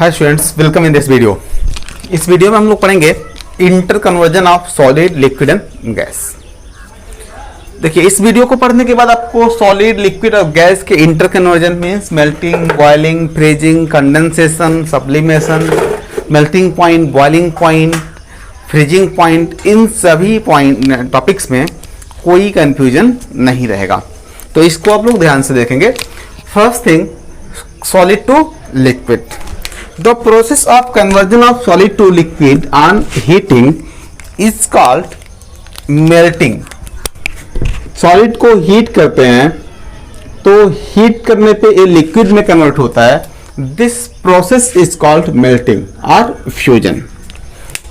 Hi students, welcome in this video. इस video में हम लोग पढ़ेंगे inter conversion of solid liquid and gas. देखिए, इस वीडियो को पढ़ने के बाद आपको सॉलिड लिक्विड और गैस के inter conversion means melting, boiling, freezing, condensation, sublimation, melting point, boiling point, freezing point, इन सभी पॉइंट टॉपिक्स में कोई कंफ्यूजन नहीं रहेगा। तो इसको आप लोग ध्यान से देखेंगे। First thing, solid to liquid. The process of conversion of solid to liquid on heating is called melting. Solid को हीट करते हैं तो हीट करने पे ये लिक्विड में कन्वर्ट होता है। This process is called melting और fusion.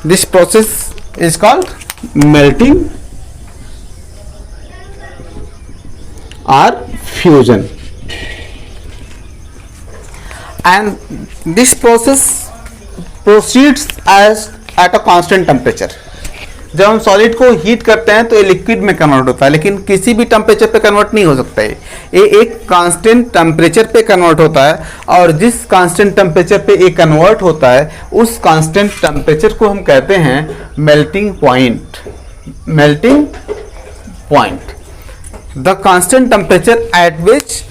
This process is called melting और fusion. And this process proceeds as at a constant temperature. जब हम सॉलिड को हीट करते हैं तो ये लिक्विड में कन्वर्ट होता है, लेकिन किसी भी टेम्परेचर पे कन्वर्ट नहीं हो सकता है। ये एक कांस्टेंट टेम्परेचर पे कन्वर्ट होता है, और जिस कांस्टेंट टेम्परेचर पे ये कन्वर्ट होता है उस कांस्टेंट टेम्परेचर को हम कहते हैं melting point. Melting point, the constant temperature at which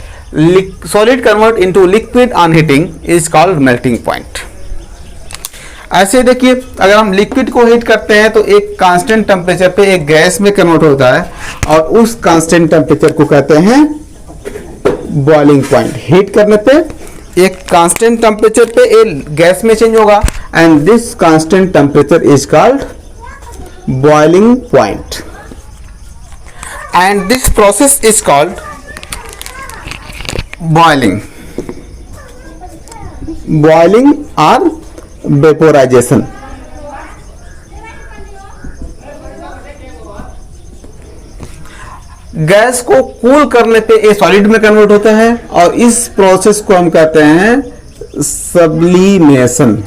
solid convert into liquid on heating is called melting point. ऐसे देखिए, अगर हम लिक्विड को हीट करते हैं तो एक कांस्टेंट टेम्परेचर पे एक गैस में कन्वर्ट होता है, और उस कांस्टेंट टेम्परेचर को कहते हैं बॉइलिंग पॉइंट। हीट करने पे एक कांस्टेंट टेम्परेचर पे एक गैस में चेंज होगा, and this constant temperature is called boiling point, and this process is called boiling और वेपोराइजेशन। गैस को कूल करने पे ये सॉलिड में कन्वर्ट होता है, और इस प्रोसेस को हम कहते हैं सब्लिमेशन।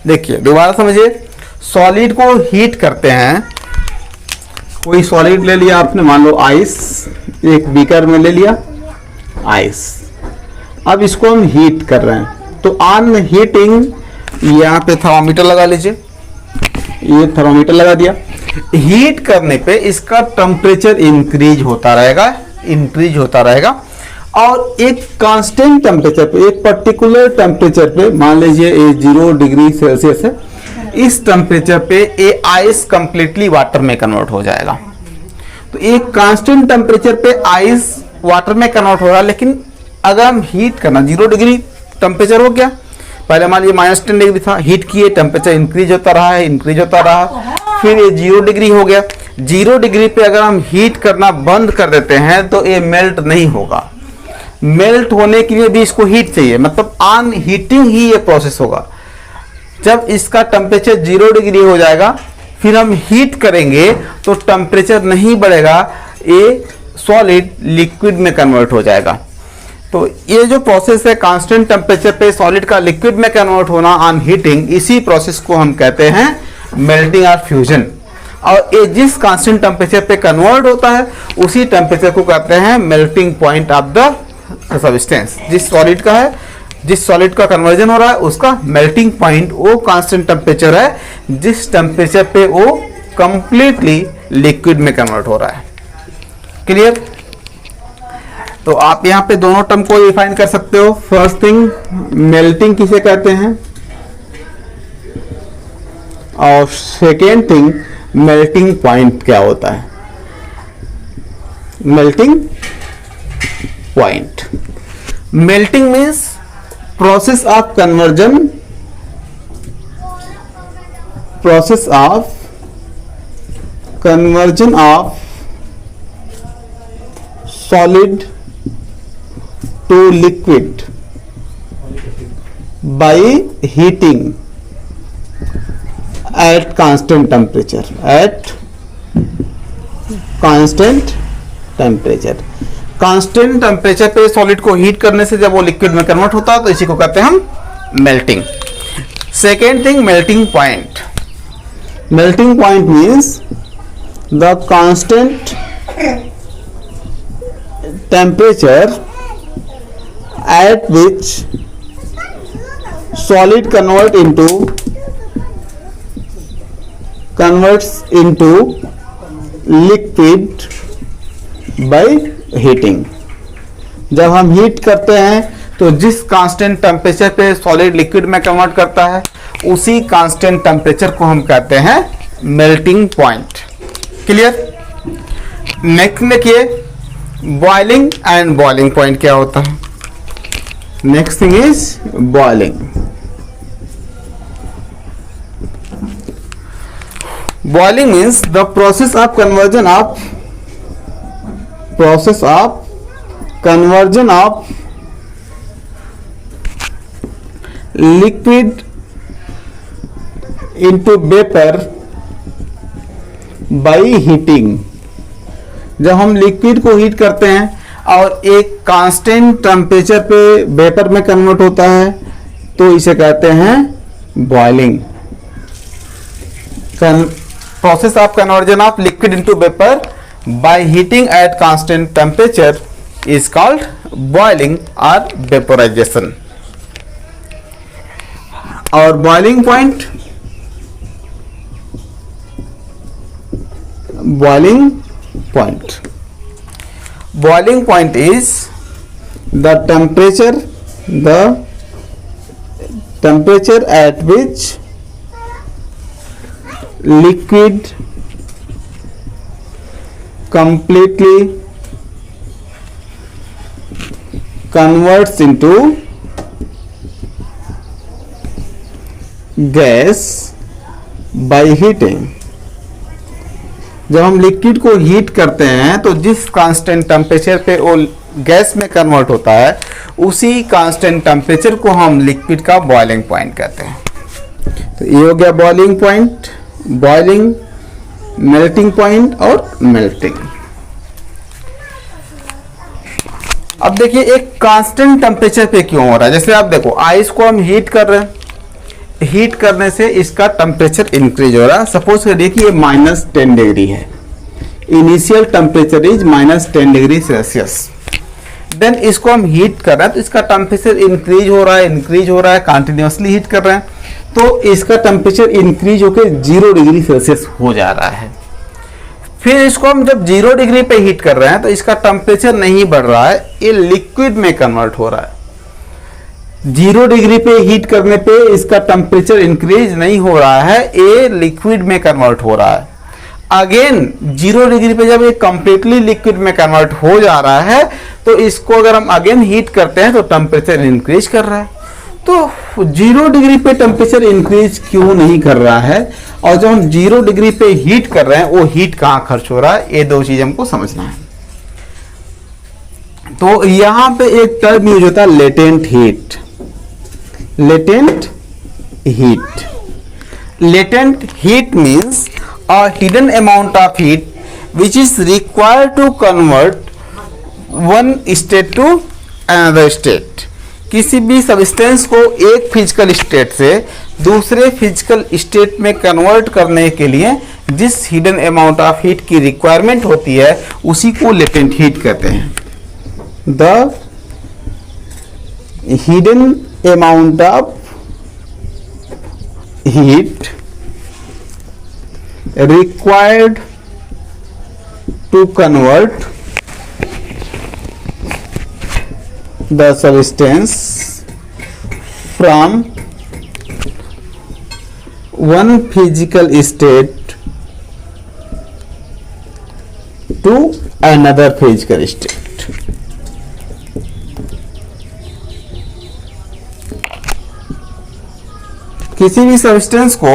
देखिए, दोबारा समझिए, सॉलिड को हीट करते हैं। कोई सॉलिड ले लिया आपने, मान लो आइस, एक बीकर में ले लिया आइस। अब इसको हम हीट कर रहे हैं, तो ऑन हीटिंग यहाँ पे थर्मामीटर लगा लीजिए। ये थर्मामीटर लगा दिया। हीट करने पे इसका टेम्परेचर इंक्रीज होता रहेगा, और एक कांस्टेंट टेम्परेचर पे, एक पर्टिकुलर टेम्परेचर पे, मान लीजिए ये 0 डिग्री सेल्सियस है, इस टेम्परेचर पे ये आइस कंप्लीटली वाटर में कन्वर्ट हो जाएगा। तो एक कांस्टेंट टेम्परेचर पे आइस वाटर में कन्वर्ट हो रहा है, लेकिन अगर हम हीट करना, 0 डिग्री टेम्परेचर हो गया, पहले मान लीजिए -10 डिग्री था, हीट किए, टेम्परेचर इंक्रीज होता रहा, फिर ये 0 डिग्री हो गया। 0 डिग्री पे अगर हम हीट करना बंद कर देते हैं तो ये मेल्ट नहीं होगा। मेल्ट होने के लिए भी इसको हीट चाहिए, मतलब ऑन हीटिंग ही ये प्रोसेस होगा। जब इसका टेम्परेचर 0 डिग्री हो जाएगा, फिर हम हीट करेंगे तो टेम्परेचर नहीं बढ़ेगा, ये सॉलिड लिक्विड में कन्वर्ट हो जाएगा। तो ये जो प्रोसेस है कांस्टेंट टेम्परेचर पे सॉलिड का लिक्विड में कन्वर्ट होना ऑन हीटिंग, इसी प्रोसेस को हम कहते हैं मेल्टिंग और फ्यूजन। और ये जिस कांस्टेंट टेम्परेचर पे कन्वर्ट होता है उसी टेम्परेचर को कहते हैं melting point of the substance. जिस सॉलिड का कन्वर्जन हो रहा है उसका मेल्टिंग पॉइंट वो कांस्टेंट टेम्परेचर है जिस टेम्परेचर पे वो कंप्लीटली लिक्विड में कन्वर्ट हो रहा है। क्लियर? तो आप यहां पे दोनों टर्म को डिफाइन कर सकते हो। फर्स्ट थिंग, मेल्टिंग किसे कहते हैं, और सेकेंड थिंग, मेल्टिंग पॉइंट क्या होता है। Melting point, melting means process of conversion of solid to liquid by heating at constant temperature, constant temperature पे सॉलिड को हीट करने से जब वो लिक्विड में कन्वर्ट होता है तो इसी को कहते हैं हम melting. Second thing, melting point. Melting point means the constant temperature at which solid converts into liquid by heating। जब हम हीट करते हैं तो जिस कांस्टेंट टेम्परेचर पे सॉलिड लिक्विड में कन्वर्ट करता है उसी कांस्टेंट टेम्परेचर को हम कहते हैं मेल्टिंग पॉइंट। क्लियर? नेक्स्ट देखिए बॉइलिंग एंड बॉइलिंग पॉइंट क्या होता है। Next thing is boiling. Boiling means the process of conversion of liquid into vapour by heating. जब हम लिक्विड को हीट करते हैं और एक कांस्टेंट टेम्परेचर पे वेपर में कन्वर्ट होता है तो इसे कहते हैं boiling. Process of conversion of liquid into vapour by heating at constant temperature is called boiling और वेपोराइजेशन। और boiling point, boiling point is the temperature at which liquid completely converts into gas by heating। जब हम liquid को heat करते हैं तो जिस constant temperature पे वो गैस में कन्वर्ट होता है उसी कांस्टेंट टेम्परेचर को हम लिक्विड का बॉइलिंग पॉइंट कहते हैं। तो ये हो गया boiling point, boiling, melting point और मेल्टिंग। अब देखिए एक कांस्टेंट टेम्परेचर पे क्यों हो रहा है। जैसे आप देखो आइस को हम हीट कर रहे हैं, हीट करने से इसका टेम्परेचर इंक्रीज हो रहा है। सपोज करिए कि ये -10 डिग्री है, initial temperature is -10 degree Celsius. Then इसको हम हीट कर रहे हैं तो इसका टेम्परेचर इंक्रीज हो रहा है, कंटिन्यूअसली हीट कर रहे हैं तो इसका टेम्परेचर इंक्रीज होकर 0 डिग्री सेल्सियस हो जा रहा है। फिर इसको हम जब 0 डिग्री पे हीट कर रहे हैं तो इसका टेम्परेचर नहीं बढ़ रहा है, ये लिक्विड में कन्वर्ट हो रहा है। 0 डिग्री पे हीट करने पे इसका टेम्परेचर इंक्रीज नहीं हो रहा है, ये लिक्विड में कन्वर्ट हो रहा है। अगेन 0 डिग्री पे जब ये कंप्लीटली लिक्विड में कन्वर्ट हो जा रहा है तो इसको अगर हम अगेन हीट करते हैं तो टेम्परेचर इंक्रीज कर रहा है। तो 0 डिग्री पे टेम्परेचर इंक्रीज क्यों नहीं कर रहा है और जब हम 0 डिग्री पे हीट कर रहे हैं वो हीट कहाँ खर्च हो रहा है, ये दो चीज हमको समझना है। तो यहां पे एक टर्म यूज होता है latent heat. Latent heat means a hidden amount of heat which is required to convert one state to another state। किसी भी सब्सटेंस को एक फिजिकल स्टेट से दूसरे फिजिकल स्टेट में कन्वर्ट करने के लिए जिस हिडन अमाउंट ऑफ हीट की रिक्वायरमेंट होती है उसी को लेटेंट हीट कहते हैं। The hidden amount of heat required to convert the substance from one physical state to another physical state। किसी भी सब्सटेंस को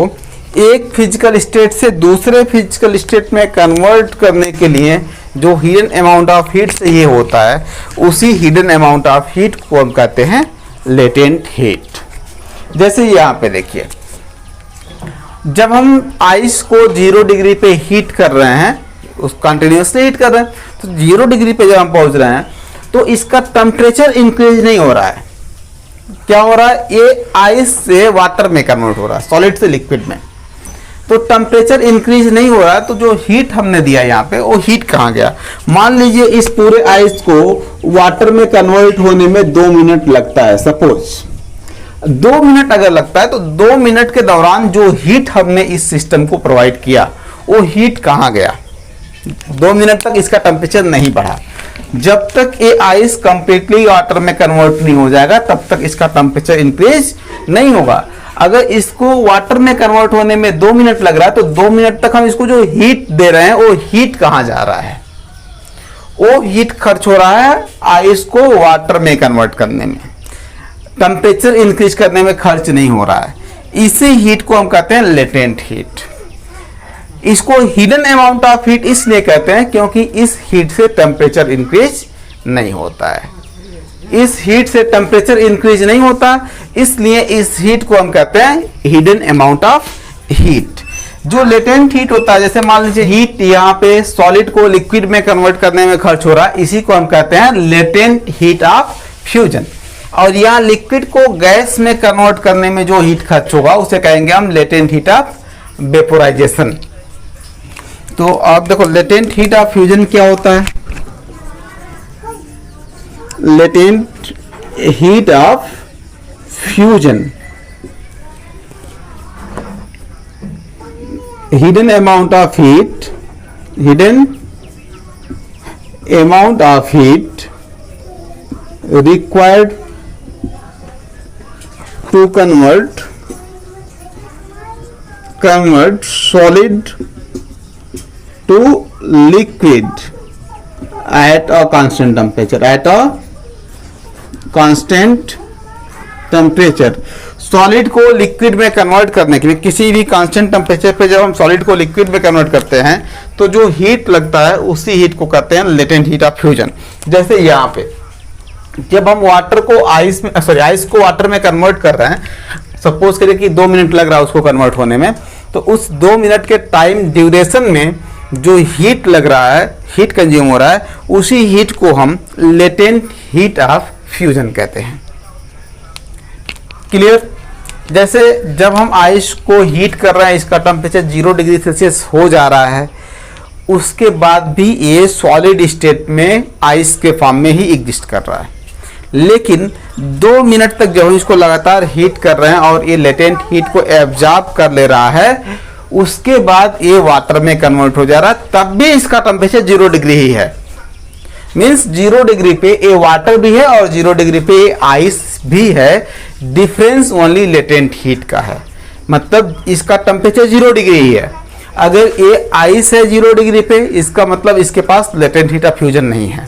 एक फिजिकल स्टेट से दूसरे फिजिकल स्टेट में कन्वर्ट करने के लिए जो हिडन अमाउंट ऑफ हीट चाहिए होता है उसी हिडन अमाउंट ऑफ हीट को हम कहते हैं लेटेंट हीट। जैसे यहाँ पे देखिए जब हम आइस को 0 डिग्री पे हीट कर रहे हैं, उस कंटिन्यूसली हीट कर रहे हैं, तो 0 डिग्री पे जब हम पहुंच रहे हैं तो इसका टेम्परेचर इंक्रीज नहीं हो रहा है। क्या हो रहा है, ये आइस से वाटर में कन्वर्ट हो रहा है, सॉलिड से लिक्विड में। तो टेम्परेचर इंक्रीज नहीं हो रहा है, तो जो हीट हमने दिया यहाँ पे वो हीट कहाँ गया। मान लीजिए इस पूरे आइस को वाटर में कन्वर्ट होने में 2 मिनट लगता है, सपोज 2 मिनट अगर लगता है, तो 2 मिनट के दौरान जो हीट हमने इस सिस्टम को प्रोवाइड किया वो हीट कहाँ गया। 2 मिनट तक इसका टेम्परेचर नहीं बढ़ा। जब तक ये आइस कंप्लीटली वाटर में कन्वर्ट नहीं हो जाएगा तब तक इसका टेम्परेचर इंक्रीज नहीं होगा। अगर इसको वाटर में कन्वर्ट होने में 2 मिनट लग रहा है, तो 2 मिनट तक हम इसको जो हीट दे रहे हैं वो हीट कहां जा रहा है, वो हीट खर्च हो रहा है आइस को वाटर में कन्वर्ट करने में, टेम्परेचर इंक्रीज करने में खर्च नहीं हो रहा है। इसी हीट को हम कहते हैं लेटेंट हीट। इसको हिडन अमाउंट ऑफ हीट इसलिए कहते हैं क्योंकि इस हीट से टेम्परेचर इंक्रीज नहीं होता है। इस हीट से टेम्परेचर इंक्रीज नहीं होता, इसलिए इस हीट को हम कहते हैं हिडन अमाउंट ऑफ हीट। जो लेटेंट हीट होता है, जैसे मान लीजिए हीट यहाँ पे सॉलिड को लिक्विड में कन्वर्ट करने में खर्च हो रहा है, इसी को हम कहते हैं लेटेंट हीट ऑफ फ्यूजन। और यहाँ लिक्विड को गैस में कन्वर्ट करने में जो हीट खर्च होगा उसे कहेंगे हम लेटेंट हीट ऑफ वेपोराइजेशन। तो आप देखो लेटेंट हीट ऑफ फ्यूजन क्या होता है। Latent heat of fusion, hidden amount of heat, hidden amount of heat required to convert solid to liquid at a constant temperature, at a constant temperature। Solid को liquid में convert करने के लिए किसी भी कांस्टेंट टेम्परेचर पे जब हम सॉलिड को लिक्विड में कन्वर्ट करते हैं तो जो हीट लगता है उसी हीट को कहते हैं लेटेंट हीट ऑफ फ्यूजन। जैसे यहाँ पे जब हम वाटर को आइस को वाटर में कन्वर्ट कर रहे हैं, सपोज करिए कि 2 मिनट लग रहा है उसको कन्वर्ट होने में, तो उस 2 मिनट के टाइम ड्यूरेशन में जो हीट लग रहा है, हीट कंज्यूम हो रहा है, उसी हीट को हम लेटेंट हीट ऑफ फ्यूजन कहते हैं। क्लियर। जैसे जब हम आइस को हीट कर रहे हैं, इसका टेम्परेचर 0 डिग्री सेल्सियस हो जा रहा है, उसके बाद भी ये सॉलिड स्टेट में आइस के फॉर्म में ही एग्जिस्ट कर रहा है। लेकिन 2 मिनट तक जब हम इसको लगातार हीट कर रहे हैं और ये लेटेंट हीट को एब्जॉर्ब कर ले रहा है, उसके बाद ये वाटर में कन्वर्ट हो जा रहा है, तब भी इसका टेम्परेचर 0 डिग्री ही है। मीन्स 0 डिग्री पे ये वाटर भी है और 0 डिग्री पे ये आइस भी है। डिफरेंस ओनली लेटेंट हीट का है, मतलब इसका टेम्परेचर 0 डिग्री ही है। अगर ये आइस है 0 डिग्री पे, इसका मतलब इसके पास लेटेंट हीट ऑफ फ्यूजन नहीं है।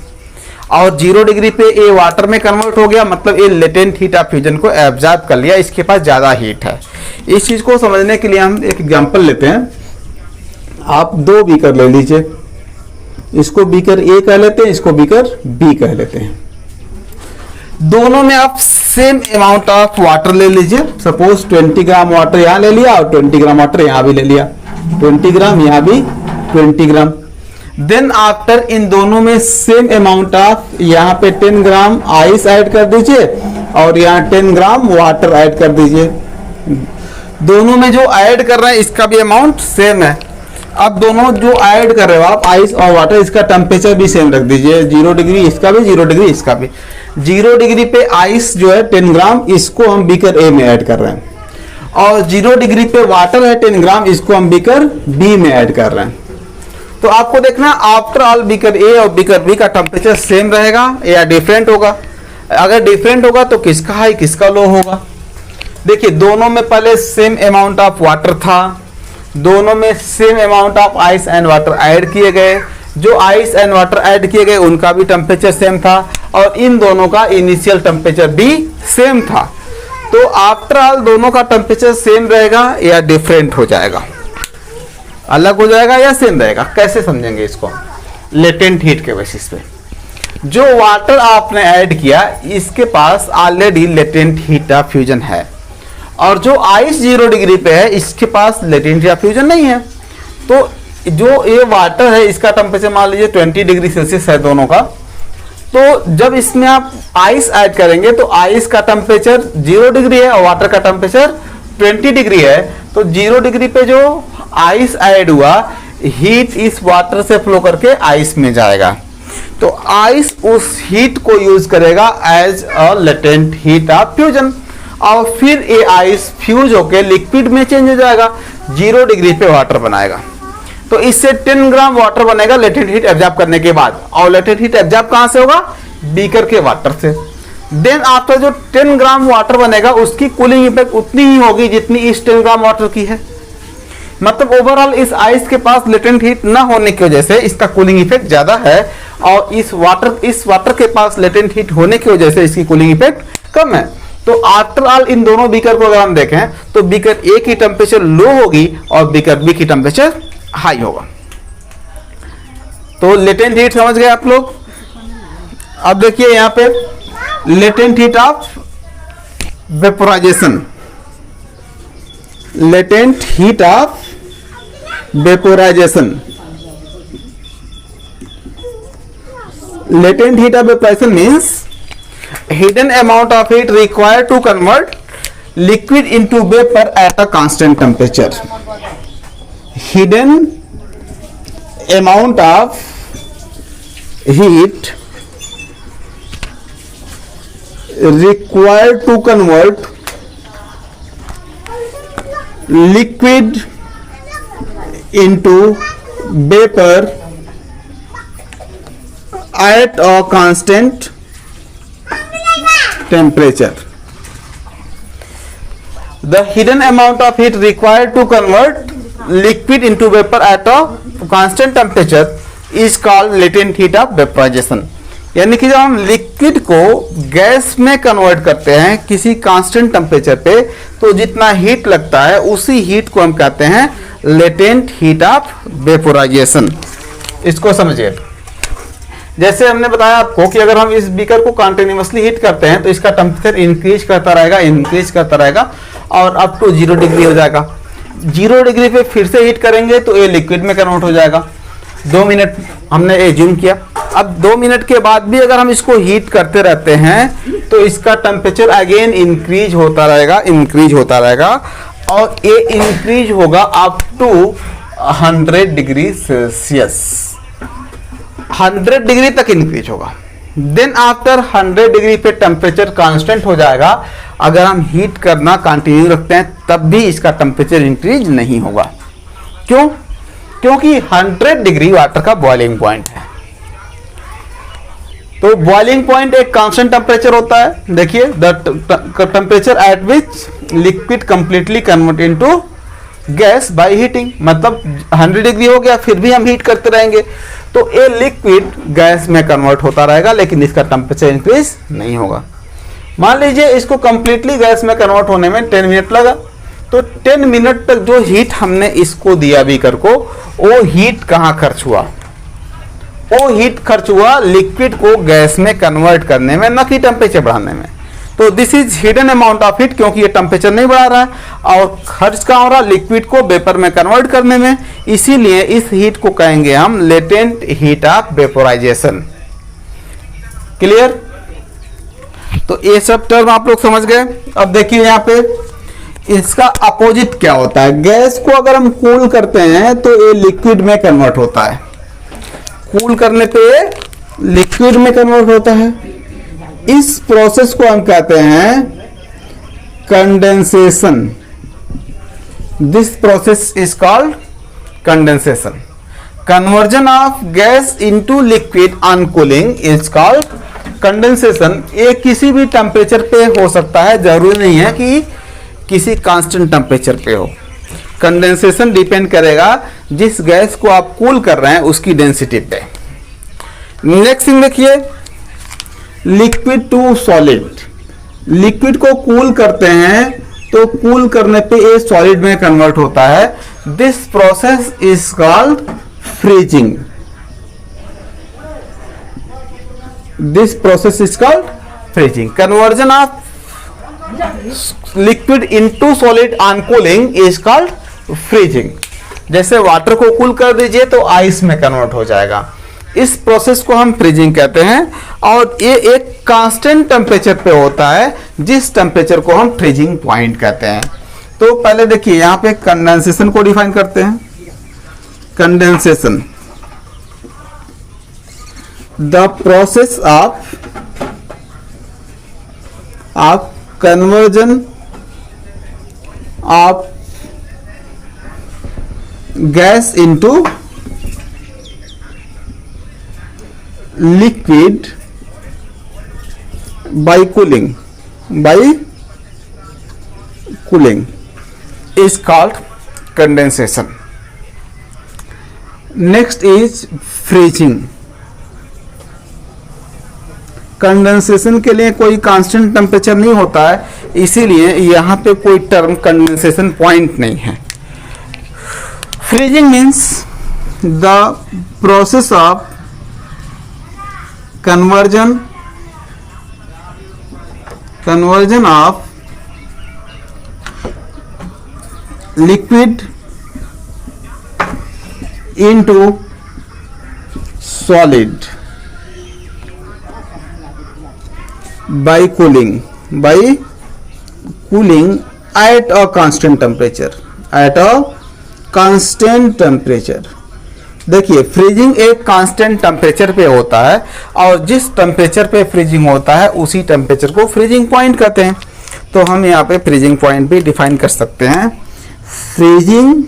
और 0 डिग्री पे ये वाटर में कन्वर्ट हो गया, मतलब ये लेटेंट हीट ऑफ फ्यूजन को एब्जॉर्ब कर लिया, इसके पास ज़्यादा हीट है। इस चीज़ को समझने के लिए हम एक एग्जांपल लेते हैं। आप 2 बीकर ले लीजिए, इसको बीकर ए कह लेते हैं, इसको बीकर बी कह लेते हैं। दोनों में आप सेम अमाउंट ऑफ वाटर ले लीजिए। सपोज 20 ग्राम वाटर यहाँ ले लिया और 20 ग्राम वाटर यहाँ भी ले लिया, 20 ग्राम यहाँ भी 20 ग्राम। देन आफ्टर इन दोनों में सेम अमाउंट ऑफ, यहाँ पे 10 ग्राम आइस ऐड कर दीजिए और यहाँ 10 ग्राम वाटर ऐड कर दीजिए। दोनों में जो ऐड कर रहे हैं इसका भी अमाउंट सेम है। अब दोनों जो ऐड कर रहे हो आप आइस और वाटर, इसका टेम्परेचर भी सेम रख दीजिए, 0 डिग्री इसका भी, 0 डिग्री इसका भी। 0 डिग्री पे आइस जो है 10 ग्राम, इसको हम बीकर ए में ऐड कर रहे हैं, और 0 डिग्री पे वाटर है 10 ग्राम, इसको हम बीकर बी में ऐड कर रहे हैं। तो आपको देखना आफ्टर ऑल बीकर ए और बीकर बी का टेम्परेचर सेम रहेगा या डिफरेंट होगा। अगर डिफरेंट होगा तो किसका हाई किसका लो होगा। देखिए दोनों में पहले सेम अमाउंट ऑफ वाटर था, दोनों में same amount of ice and water add किए गए। जो आइस एंड वाटर ऐड किए गए उनका भी टेम्परेचर सेम था और इन दोनों का इनिशियल टेम्परेचर भी सेम था। तो आफ्टर ऑल दोनों का टेम्परेचर सेम रहेगा या डिफरेंट हो जाएगा, अलग हो जाएगा या सेम रहेगा। कैसे समझेंगे इसको? लेटेंट हीट के बेसिस पे। जो वाटर आपने ऐड किया इसके पास already latent heat of fusion है, और जो आइस 0 डिग्री पे है इसके पास लेटेंट हीट ऑफ फ्यूजन नहीं है। तो जो ये वाटर है इसका टेम्परेचर मान लीजिए 20 डिग्री सेल्सियस है दोनों का। तो जब इसमें आप आइस ऐड करेंगे तो आइस का टेम्परेचर 0 डिग्री है और वाटर का टेम्परेचर 20 डिग्री है। तो 0 डिग्री पे जो आइस ऐड हुआ, हीट इस वाटर से फ्लो करके आइस में जाएगा, तो आइस उस हीट को यूज करेगा as a latent heat of fusion, और फिर ये आइस फ्यूज होके लिक्विड में चेंज हो जाएगा, 0 डिग्री पे वाटर बनाएगा। तो इससे 10 ग्राम वाटर बनेगा लेटेंट हीट एब्जॉर्ब करने के बाद, और लेटेंट हीट एब्जॉर्ब कहां से होगा? बीकर के वाटर से। देन आफ्टर जो 10 ग्राम वाटर बनेगा उसकी कूलिंग इफेक्ट उतनी ही होगी जितनी इस 10 ग्राम वाटर की है। मतलब ओवरऑल इस आइस के पास लेटेंट हीट ना होने की वजह से इसका कूलिंग इफेक्ट ज्यादा है, और इस वाटर के पास लेटेंट हीट होने की वजह से इसकी कूलिंग इफेक्ट कम है। तो आफ्टर ऑल इन दोनों बीकर को अगर हम देखें तो बीकर ए की टेम्परेचर लो होगी और बीकर बी की टेम्परेचर हाई होगा। तो लेटेंट हीट समझ गए आप लोग। अब देखिए यहां पे latent heat of vaporisation, latent heat of vaporisation, latent heat of evaporation means hidden amount of heat required to convert liquid into vapor at a constant temperature. Hidden amount of heat required to convert liquid into vapor at a constant temperature. The hidden amount of heat required to convert liquid into vapor at a constant temperature is called latent heat of vaporization. यानी कि जब हम liquid को gas में convert करते हैं किसी constant temperature पे, तो जितना हीट लगता है उसी हीट को हम कहते हैं लेटेंट हीट ऑफ वेपोराइजेशन। इसको समझिए। जैसे हमने बताया आपको कि अगर हम इस बीकर को कंटिन्यूअसली हीट करते हैं तो इसका टेम्परेचर इंक्रीज करता रहेगा और अप टू 0 डिग्री हो जाएगा। 0 डिग्री पे फिर से हीट करेंगे तो ये लिक्विड में कन्वर्ट हो जाएगा। 2 मिनट हमने एज्यूम किया। अब 2 मिनट के बाद भी अगर हम इसको हीट करते रहते हैं तो इसका टेम्परेचर अगेन इंक्रीज होता रहेगा और ये इंक्रीज होगा up to 100 degree Celsius. 100 degree तक इंक्रीज होगा। देन आफ्टर 100 डिग्री पे टेम्परेचर कांस्टेंट हो जाएगा। अगर हम हीट करना कंटिन्यू रखते हैं तब भी इसका टेम्परेचर इंक्रीज नहीं होगा। क्यों? क्योंकि 100 डिग्री वाटर का बॉइलिंग पॉइंट है। तो बॉइलिंग पॉइंट एक कांस्टेंट टेम्परेचर होता है। देखिए the temperature at which liquid completely convert into gas by heating. मतलब 100 डिग्री हो गया फिर भी हम हीट करते रहेंगे तो ये लिक्विड गैस में कन्वर्ट होता रहेगा लेकिन इसका टेम्परेचर इंक्रीज नहीं होगा। मान लीजिए इसको कंप्लीटली गैस में कन्वर्ट होने में 10 मिनट लगा, तो 10 मिनट तक जो हीट हमने इसको दिया बीकर को, वो हीट कहाँ खर्च हुआ? वो हीट खर्च हुआ लिक्विड को गैस में कन्वर्ट करने में, न कि टेम्परेचर बढ़ाने में। तो this is hidden amount of heat, क्योंकि ये टेम्परेचर नहीं बढ़ा रहा है और खर्च कहाँ हो रहा है? लिक्विड को वेपर में कन्वर्ट करने में। इसीलिए इस हीट को कहेंगे हम latent heat of vaporisation. Clear? तो ये सब टर्म आप लोग समझ गए। अब देखिए यहाँ पे इसका अपोजिट क्या होता है। गैस को अगर हम कूल करते हैं तो ये लिक्विड में कन्वर्ट होता है। कूल करने पे लिक्विड में कन्वर्ट होता है। इस प्रोसेस को हम कहते हैं condensation. This process is called condensation. Conversion of gas into liquid on cooling is called condensation. ये किसी भी टेम्परेचर पे हो सकता है, जरूरी नहीं है कि किसी कांस्टेंट टेम्परेचर पे हो। कंडेंसेशन डिपेंड करेगा जिस गैस को आप कूल कर रहे हैं उसकी डेंसिटी पे। नेक्स्ट थिंग देखिए, लिक्विड टू सॉलिड। लिक्विड को कूल करते हैं तो कूल करने पे ये सॉलिड में कन्वर्ट होता है। This process is called freezing. This process is called freezing. Conversion of liquid into solid on cooling is called freezing. जैसे वाटर को कूल कर दीजिए तो आइस में कन्वर्ट हो जाएगा। इस प्रोसेस को हम फ्रीजिंग कहते हैं और ये एक कांस्टेंट टेम्परेचर पे होता है जिस टेम्परेचर को हम फ्रीजिंग पॉइंट कहते हैं। तो पहले देखिए यहां पे कंडेंसेशन को डिफाइन करते हैं। Condensation, the process of conversion of gas into liquid by cooling is called condensation. Next is freezing. Condensation के लिए कोई कांस्टेंट टेम्परेचर नहीं होता है, इसीलिए यहाँ पे कोई टर्म कंडेंसेशन पॉइंट नहीं है। Freezing means the process of conversion of liquid into solid by cooling at a constant temperature. देखिए फ्रीजिंग एक कांस्टेंट टेम्परेचर पे होता है और जिस टेम्परेचर पे फ्रीजिंग होता है उसी टेम्परेचर को फ्रीजिंग पॉइंट कहते हैं। तो हम यहाँ पे फ्रीजिंग पॉइंट भी डिफाइन कर सकते हैं। Freezing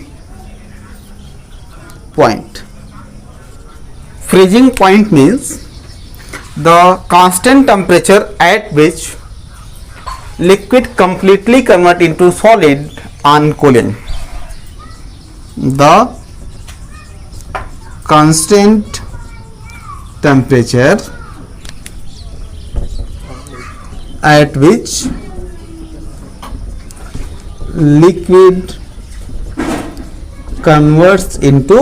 point means the constant temperature at which liquid completely convert into solid on cooling. The constant temperature at which liquid converts into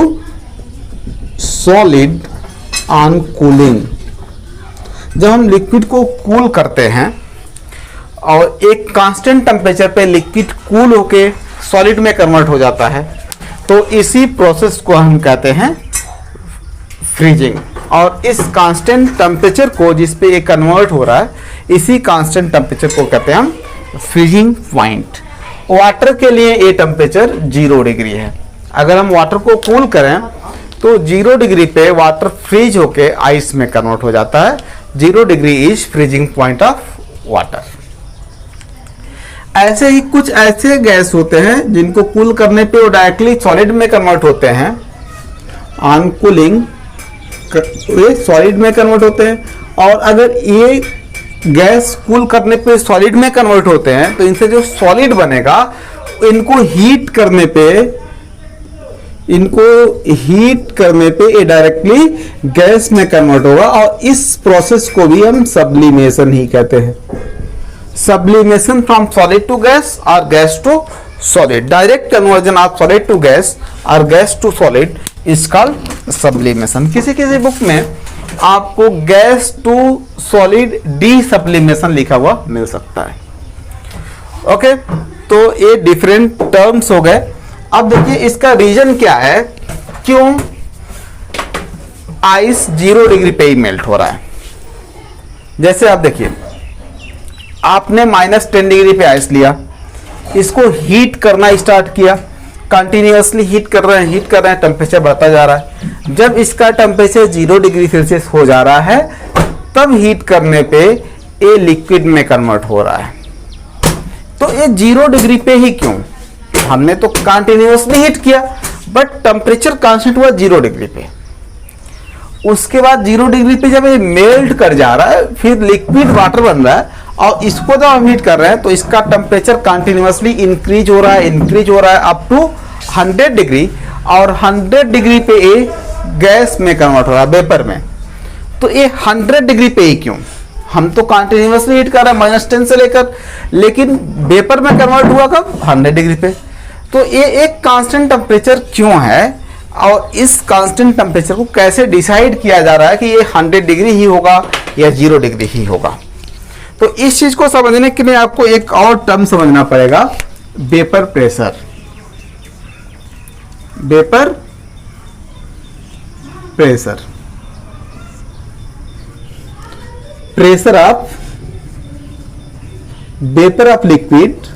solid on cooling। जब हम लिक्विड को कूल करते हैं और एक कांस्टेंट टेम्परेचर पे लिक्विड कूल होके solid में कन्वर्ट हो जाता है, तो इसी प्रोसेस को हम कहते हैं फ्रीजिंग। और इस कांस्टेंट टेम्परेचर को जिस पे ये कन्वर्ट हो रहा है, इसी कांस्टेंट टेम्परेचर को कहते हैं हम फ्रीजिंग पॉइंट। वाटर के लिए ये टेम्परेचर 0 डिग्री है। अगर हम वाटर को कूल करें तो 0 डिग्री पे वाटर फ्रीज होके आइस में कन्वर्ट हो जाता है। 0 degree is freezing point of water. ऐसे ही कुछ ऐसे गैस होते हैं जिनको कूल करने पे वो डायरेक्टली सॉलिड में कन्वर्ट होते हैं। ऑन कूलिंग ये सॉलिड में कन्वर्ट होते हैं। और अगर ये गैस कूल करने पे सॉलिड में कन्वर्ट होते हैं तो इनसे जो सॉलिड बनेगा इनको हीट करने पे ये डायरेक्टली गैस में कन्वर्ट होगा। और इस प्रोसेस को भी हम सब्लिमेशन ही कहते हैं। Sublimation from solid to gas और gas to solid, direct conversion of solid to gas और gas to solid is called sublimation. किसी किसी बुक में आपको gas to solid desublimation लिखा हुआ मिल सकता है। ओके, तो ये डिफरेंट टर्म्स हो गए। अब देखिए इसका रीजन क्या है, क्यों आइस 0 डिग्री पे ही मेल्ट हो रहा है। जैसे आप देखिए, आपने -10 डिग्री पे आइस लिया, इसको हीट करना स्टार्ट किया, कंटिन्यूअसली हीट कर रहे हैं, टेम्परेचर बढ़ता जा रहा है। जब इसका टेम्परेचर 0 डिग्री सेल्सियस हो जा रहा है, तब हीट करने पे ये लिक्विड में कन्वर्ट हो रहा है। तो ये 0 डिग्री पे ही क्यों? हमने तो कंटिन्यूअसली हीट किया बट टेम्परेचर कांस्टेंट हुआ 0 डिग्री पे। उसके बाद 0 डिग्री पे जब ये मेल्ट कर जा रहा है, फिर लिक्विड वाटर बन रहा है और इसको जब हम हीट कर रहे हैं तो इसका टेम्परेचर कंटिन्यूअसली इंक्रीज हो रहा है अप टू 100 डिग्री। और 100 डिग्री पे ये गैस में कन्वर्ट हो रहा है, वेपर में। तो ये 100 डिग्री पे ही क्यों? हम तो कंटिन्यूअसली हीट कर रहे हैं -10 से लेकर, लेकिन वेपर में कन्वर्ट हुआ कब? 100 डिग्री पे। तो ये एक कांस्टेंट टेम्परेचर क्यों है और इस कांस्टेंट टेम्परेचर को कैसे डिसाइड किया जा रहा है कि ये 100 डिग्री ही होगा या 0 डिग्री ही होगा? तो इस चीज को समझने के लिए आपको एक और टर्म समझना पड़ेगा, vapour pressure. Vapour pressure, pressure of vapour of liquid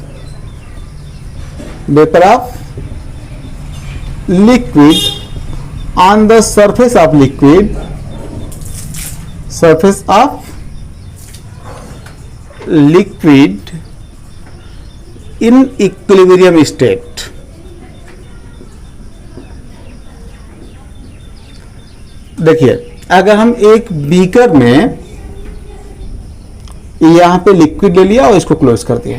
vapour of liquid on the surface of liquid, surface of liquid in equilibrium state. देखिए, अगर हम एक बीकर में यहां पे लिक्विड ले लिया और इसको क्लोज कर दिया,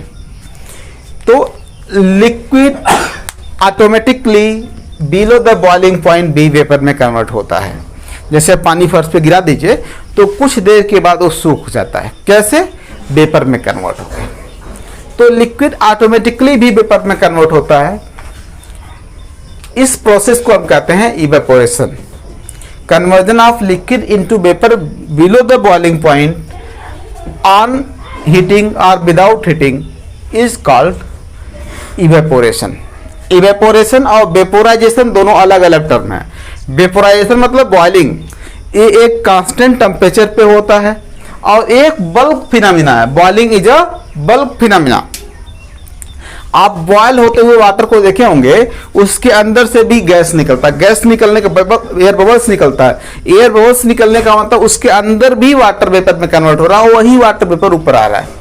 तो liquid automatically below the boiling point be vapour में कन्वर्ट होता है। जैसे पानी फर्श पे गिरा दीजिए तो कुछ देर के बाद वो सूख जाता है। कैसे? वेपर में कन्वर्ट होता है। तो लिक्विड ऑटोमेटिकली भी वेपर में कन्वर्ट होता है। इस प्रोसेस को हम कहते हैं evaporation. Conversion of liquid into vapour below the boiling point on heating और without heating is called evaporation. Evaporation और वेपोराइजेशन दोनों अलग अलग टर्म है। वेपोराइजेशन मतलब बॉइलिंग, ये एक कांस्टेंट टेम्परेचर पे होता है, और एक बल्क फिनोमिना है। Boiling is a bulk phenomena. आप बॉयल होते हुए वाटर को देखे होंगे, उसके अंदर से भी गैस निकलता है। गैस निकलने का एयर बबल्स निकलता है। एयर बबल्स निकलने का मतलब उसके अंदर भी वाटर वेपर में कन्वर्ट हो रहा है, वही वाटर वेपर ऊपर आ रहा है।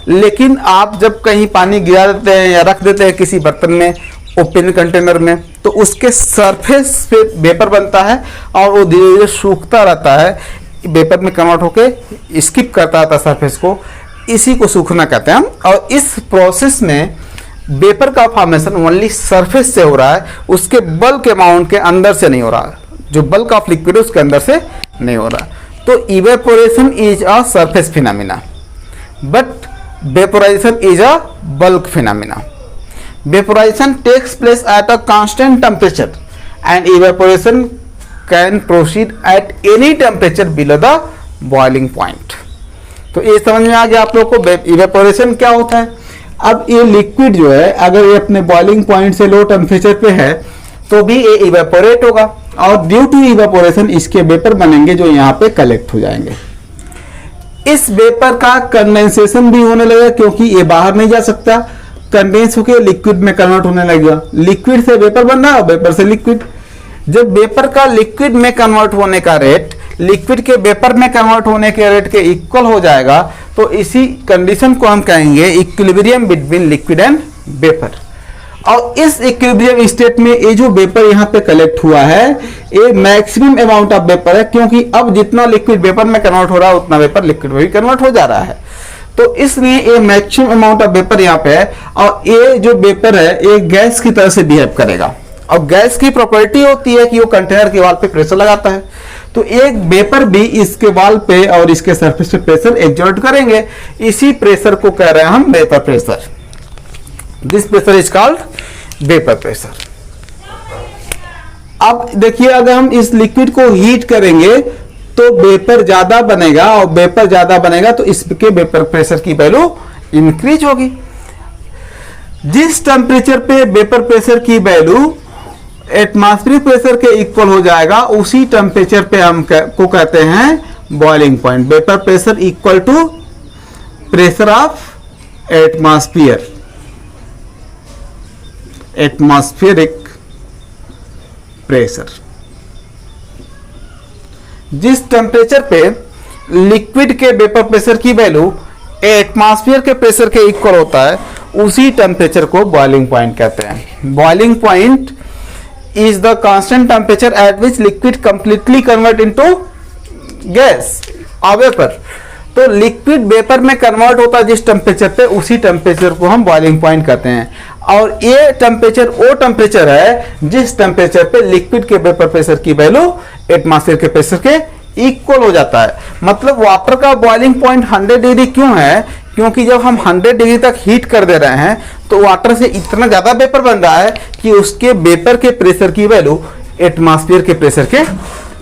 लेकिन आप जब कहीं पानी गिरा देते हैं या रख देते हैं किसी बर्तन में, ओपन कंटेनर में, तो उसके सरफेस पे वेपर बनता है और वो धीरे धीरे सूखता रहता है, वेपर में कन्वर्ट होके स्किप करता रहता है सरफेस को। इसी को सूखना कहते हैं हम। और इस प्रोसेस में वेपर का फॉर्मेशन ओनली सरफेस से हो रहा है, उसके बल्क अमाउंट के अंदर से नहीं हो रहा। जो बल्क ऑफ लिक्विड है उसके अंदर से नहीं हो रहा। तो evaporation is a surface phenomena, but vaporisation is a bulk phenomena. Vaporization takes place at a constant temperature and evaporation can proceed at any temperature below the boiling point. तो ये समझ में आ गया आप लोग को इवेपोरेशन क्या होता है. अब ये लिक्विड जो है अगर ये अपने बॉइलिंग पॉइंट से लो टेम्परेचर पे है तो भी ये इवेपोरेट होगा और ड्यू टू इवेपोरेशन इसके वेपर बनेंगे जो यहाँ पे कलेक्ट हो जाएंगे. इस वेपर का कंडेंसेशन भी होने लगेगा क्योंकि ये बाहर नहीं जा सकता, कंडेंस होकर लिक्विड में कन्वर्ट होने लगेगा. लिक्विड से वेपर बन रहा है और वेपर से लिक्विड. जब वेपर का लिक्विड में कन्वर्ट होने का रेट लिक्विड के वेपर में कन्वर्ट होने के रेट के इक्वल हो जाएगा तो इसी कंडीशन को हम कहेंगे equilibrium between liquid and vapour. और इस इक्विलिब्रियम स्टेट में ये जो वेपर यहाँ पे कलेक्ट हुआ है ये मैक्सिमम अमाउंट ऑफ वेपर है क्योंकि अब जितना लिक्विड वेपर में कन्वर्ट हो रहा है उतना वेपर लिक्विड में भी कन्वर्ट हो जा रहा है. तो इसलिए ये मैक्सिमम अमाउंट ऑफ वेपर यहाँ पे है और ये जो वेपर है ये गैस की तरह से बिहेव करेगा. और गैस की प्रॉपर्टी होती है कि वो कंटेनर के वाल पे प्रेशर लगाता है तो एक वेपर भी इसके वाल पे और इसके सरफेस पे प्रेशर एक्सर्ट करेंगे. इसी प्रेशर को कह रहे हैं हम vapour pressure. This pressure is called vapour pressure. अब देखिए अगर हम इस लिक्विड को हीट करेंगे तो वेपर ज्यादा बनेगा और वेपर ज्यादा बनेगा तो इसके वेपर प्रेशर की वैल्यू इंक्रीज होगी. जिस टेम्परेचर पे वेपर प्रेशर की वैल्यू एटमॉस्फेरिक प्रेशर के इक्वल हो जाएगा उसी टेम्परेचर पे हम को कहते हैं boiling point. Vapour pressure equal to pressure of atmosphere. Atmospheric pressure. जिस टेम्परेचर पे लिक्विड के वेपर प्रेशर की वैल्यू एटमॉस्फेयर के प्रेशर के इक्वल होता है उसी टेम्परेचर को बॉइलिंग पॉइंट कहते हैं. Boiling point is the constant temperature at which liquid completely convert into gas or vapor. तो लिक्विड वेपर में कन्वर्ट होता है जिस टेम्परेचर पे उसी टेम्परेचर को हम बॉइलिंग पॉइंट कहते हैं. और ये टेम्परेचर वो टेम्परेचर है जिस टेम्परेचर पे लिक्विड के वेपर प्रेशर की वैल्यू एटमॉस्फेयर के प्रेशर के इक्वल हो जाता है. मतलब वाटर का बॉइलिंग पॉइंट 100 डिग्री क्यों है? क्योंकि जब हम 100 डिग्री तक हीट कर दे रहे हैं तो वाटर से इतना ज्यादा वेपर बन रहा है कि उसके वेपर के प्रेशर की वैल्यू एटमॉस्फेयर के प्रेशर के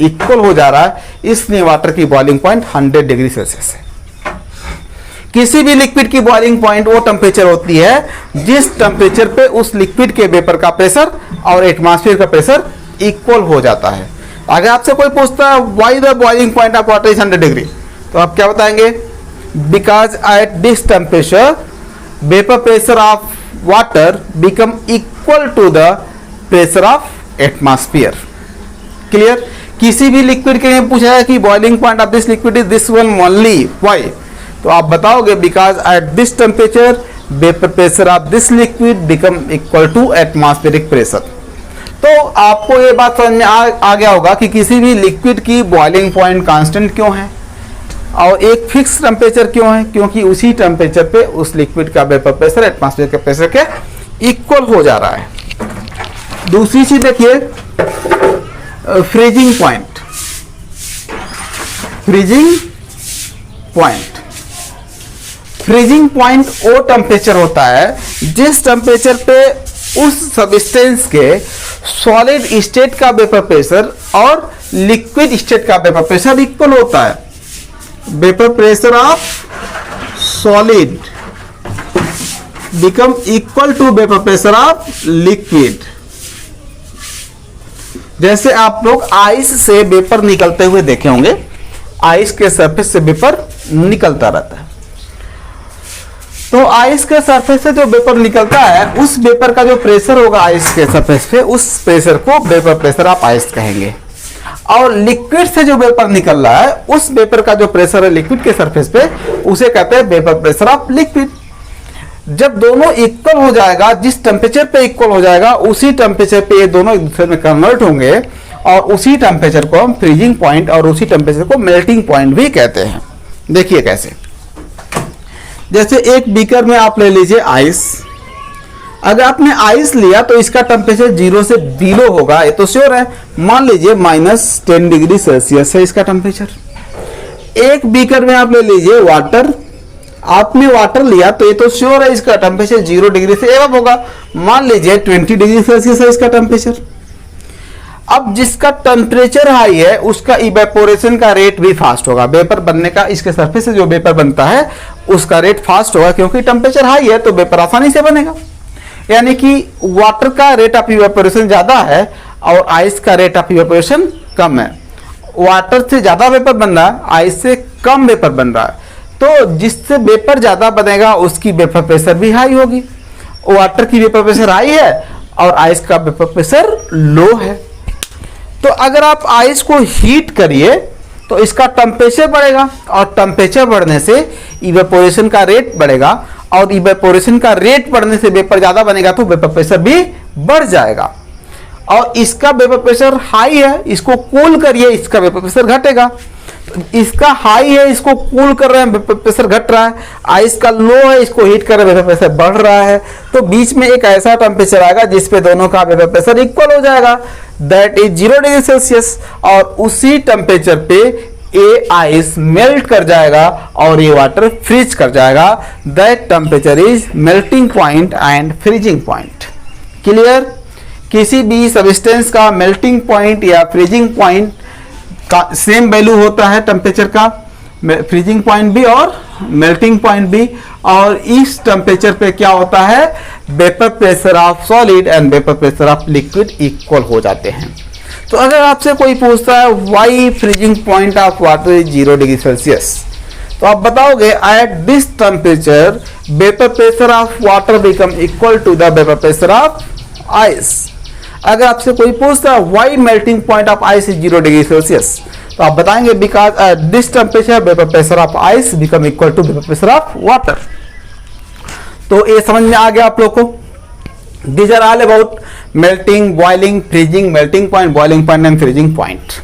इक्वल हो जा रहा है. इसलिए वाटर की बॉइलिंग पॉइंट 100 डिग्री सेल्सियस है. किसी भी लिक्विड की बॉइलिंग पॉइंट वो टेम्परेचर होती है जिस टेम्परेचर पे उस लिक्विड के वेपर का प्रेशर और एटमॉस्फेयर का प्रेशर इक्वल हो जाता है. अगर आपसे कोई पूछता है why the boiling point of water is 100 degree तो आप क्या बताएंगे? Because at this temperature vapor pressure of water become equal to the pressure of atmosphere. Clear? किसी भी लिक्विड के लिए पूछा है कि boiling point of this liquid is this one only, why? तो आप बताओगे because at this temperature vapour pressure of this liquid become equal to atmospheric pressure. तो आपको ये बात समझ में आ गया होगा कि किसी भी लिक्विड की बॉइलिंग पॉइंट कांस्टेंट क्यों है और एक फिक्स टेम्परेचर क्यों है, क्योंकि उसी टेम्परेचर पे उस लिक्विड का वेपर प्रेशर एटमॉस्फेयर के प्रेशर के इक्वल हो जा रहा है। दूसरी चीज देखिए, freezing point. Freezing point, freezing point वो टेम्परेचर होता है जिस टेम्परेचर पे उस सब्सटेंस के सॉलिड स्टेट का वेपर प्रेशर और लिक्विड स्टेट का वेपर प्रेशर इक्वल होता है। Vapour pressure of solid become equal to vapour pressure of liquid. जैसे आप लोग आइस से वेपर निकलते हुए देखे होंगे, आइस के सरफेस से वेपर निकलता रहता है। तो आइस के सरफेस से जो वेपर निकलता है उस वेपर का जो प्रेशर होगा आइस के सरफेस पे, उस प्रेशर को वेपर प्रेशर ऑफ आइस कहेंगे। और लिक्विड से जो वेपर निकल रहा है उस वेपर का जो प्रेशर है लिक्विड के सरफेस पे, उसे कहते हैं वेपर प्रेशर ऑफ लिक्विड। जब दोनों इक्वल हो जाएगा, जिस टेम्परेचर पे इक्वल हो जाएगा उसी टेम्परेचर पे ये दोनों एक दूसरे में कन्वर्ट होंगे और उसी टेम्परेचर को हम फ्रीजिंग पॉइंट और उसी टेम्परेचर को मेल्टिंग पॉइंट भी कहते हैं। देखिए कैसे, जैसे एक बीकर में आप ले लीजिए आइस। अगर आपने आइस लिया तो इसका टेम्परेचर 0 से बिलो होगा, ये तो श्योर है। मान लीजिए -10 डिग्री सेल्सियस है इसका टेम्परेचर। एक बीकर में आप ले लीजिए वाटर। आपने वाटर लिया तो ये तो श्योर है इसका टेम्परेचर 0 डिग्री से एवं होगा। मान लीजिए 20 डिग्री सेल्सियस है इसका टेम्परेचर। अब जिसका टेम्परेचर हाई है उसका इवेपोरेशन का रेट भी फास्ट होगा। वेपर बनने का, इसके सरफेस से जो वेपर बनता है उसका रेट फास्ट होगा, क्योंकि टेम्परेचर हाई है तो वेपर आसानी से बनेगा। यानी कि वाटर का रेट ऑफ इवेपोरेशन ज्यादा है और आइस का रेट ऑफ इवेपोरेशन कम है। वाटर से ज्यादा वेपर बन रहा है, आइस से कम वेपर बन रहा है। तो जिससे वेपर ज्यादा बनेगा उसकी वेपर प्रेशर भी हाई होगी। वाटर की वेपर प्रेशर हाई है और आइस का वेपर प्रेशर लो है। तो अगर आप आइस को हीट करिए तो इसका टेम्परेचर बढ़ेगा और टेम्परेचर बढ़ने से इवेपोरेशन का रेट बढ़ेगा और इवेपोरेशन का रेट बढ़ने से वेपर ज्यादा बनेगा तो वेपर प्रेशर भी बढ़ जाएगा। और इसका वेपर प्रेशर हाई है, इसको कूल करिए, इसका वेपर प्रेशर घटेगा। तो इसका हाई है, इसको कूल कर रहे हैं, वेपर प्रेशर घट रहा है। आइस का लो है, इसको हीट कर रहे हैं, वेपर प्रेशर बढ़ रहा है। तो बीच में एक ऐसा टेम्परेचर आएगा जिसपे दोनों का वेपर प्रेशर इक्वल हो जाएगा, दैट इज 0 डिग्री सेल्सियस। और उसी टेम्परेचर पे ये आइस मेल्ट कर जाएगा और ये वाटर फ्रीज कर जाएगा। That temperature is melting point and freezing point. Clear? किसी भी सब्सटेंस का मेल्टिंग पॉइंट या फ्रीजिंग पॉइंट का सेम वैल्यू होता है टेम्परेचर का, फ्रीजिंग पॉइंट भी और मेल्टिंग पॉइंट भी। और इस टेम्परेचर पे क्या होता है, vapour pressure of solid and vapour pressure of liquid equal हो जाते हैं। तो अगर आपसे कोई पूछता है why freezing point of water is 0 degree Celsius, तो आप बताओगे at this temperature vapour pressure of water become equal to the vapour pressure of ice. अगर आपसे कोई पूछता है why melting point of ice is 0 degree Celsius, तो आप बताएंगे because at this temperature vapour pressure of ice become equal to vapour pressure of water. तो ये समझ में आ गया आप लोग को। These are all about melting, boiling, freezing, melting point, boiling point and freezing point.